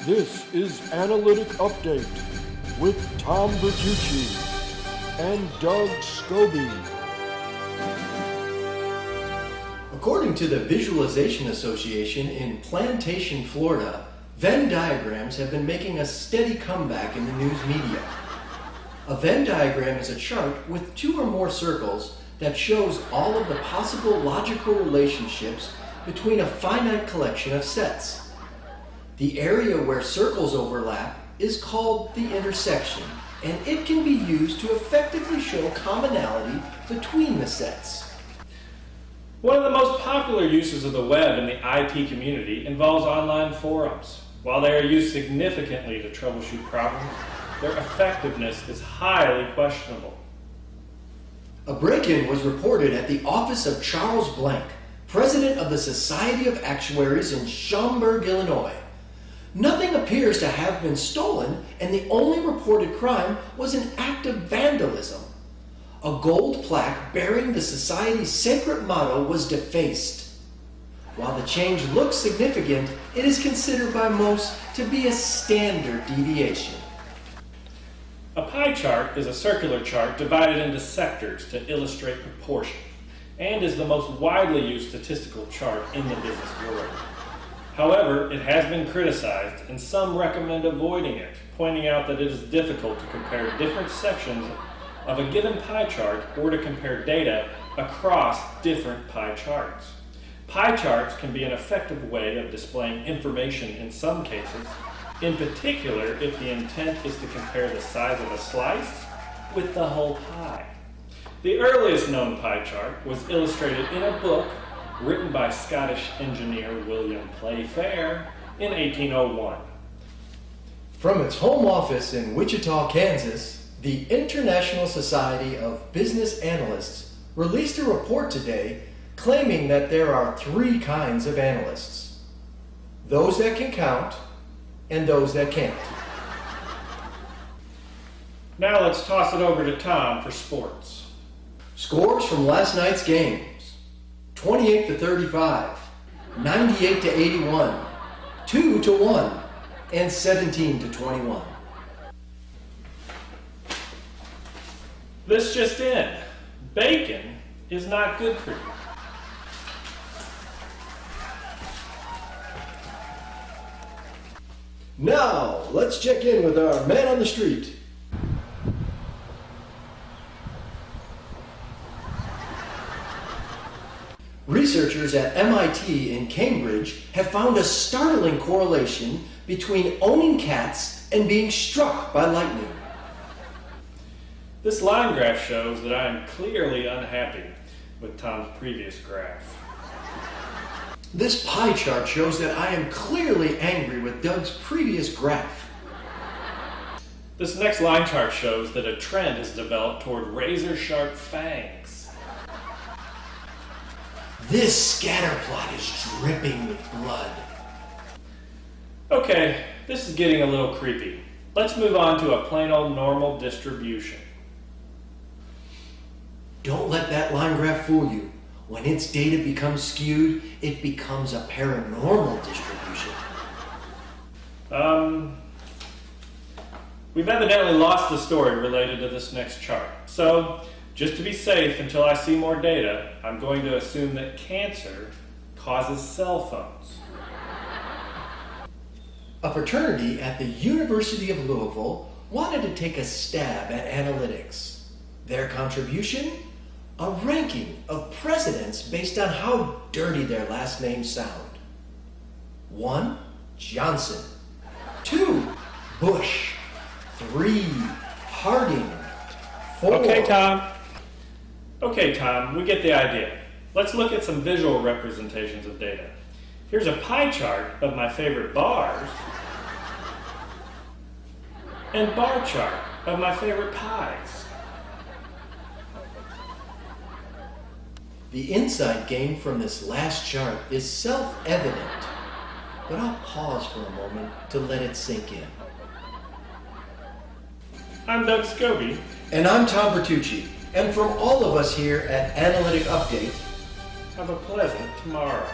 This is Analytic Update with Tom Bertucci and Doug Scobie. According to the Visualization Association in Plantation, Florida, Venn diagrams have been making a steady comeback in the news media. A Venn diagram is a chart with two or more circles that shows all of the possible logical relationships between a finite collection of sets. The area where circles overlap is called the intersection, and it can be used to effectively show commonality between the sets. One of the most popular uses of the web in the IT community involves online forums. While they are used significantly to troubleshoot problems, their effectiveness is highly questionable. A break-in was reported at the office of Charles Blank, president of the Society of Actuaries in Schaumburg, Illinois. Nothing appears to have been stolen, and the only reported crime was an act of vandalism. A gold plaque bearing the Society's sacred motto was defaced. While the change looks significant, it is considered by most to be a standard deviation. A pie chart is a circular chart divided into sectors to illustrate proportion, and is the most widely used statistical chart in the business world. However, it has been criticized, and some recommend avoiding it, pointing out that it is difficult to compare different sections of a given pie chart or to compare data across different pie charts. Pie charts can be an effective way of displaying information in some cases, in particular if the intent is to compare the size of a slice with the whole pie. The earliest known pie chart was illustrated in a book written by Scottish engineer William Playfair in 1801. From its home office in Wichita, Kansas, the International Society of Business Analysts released a report today claiming that there are three kinds of analysts: those that can count and those that can't. Now let's toss it over to Tom for sports. Scores from last night's games: 28-35, 98-81, 2-1, and 17-21. This just in: bacon is not good for you. Now, let's check in with our man on the street. Researchers at MIT in Cambridge have found a startling correlation between owning cats and being struck by lightning. This line graph shows that I am clearly unhappy with Tom's previous graph. This pie chart shows that I am clearly angry with Doug's previous graph. This next line chart shows that a trend has developed toward razor-sharp fangs. This scatter plot is dripping with blood. Okay, this is getting a little creepy. Let's move on to a plain old normal distribution. Don't let that line graph fool you. When its data becomes skewed, it becomes a paranormal distribution. We've evidently lost the story related to this next chart. So, just to be safe until I see more data, I'm going to assume that cancer causes cell phones. A fraternity at the University of Louisville wanted to take a stab at analytics. Their contribution? A ranking of presidents based on how dirty their last names sound. 1. Johnson. 2. Bush. 3. Harding. 4. Okay, Tom, we get the idea. Let's look at some visual representations of data. Here's a pie chart of my favorite bars and bar chart of my favorite pies. The insight gained from this last chart is self-evident, but I'll pause for a moment to let it sink in. I'm Doug Scobie. And I'm Tom Bertucci. And from all of us here at Analytic Update, Have a pleasant tomorrow.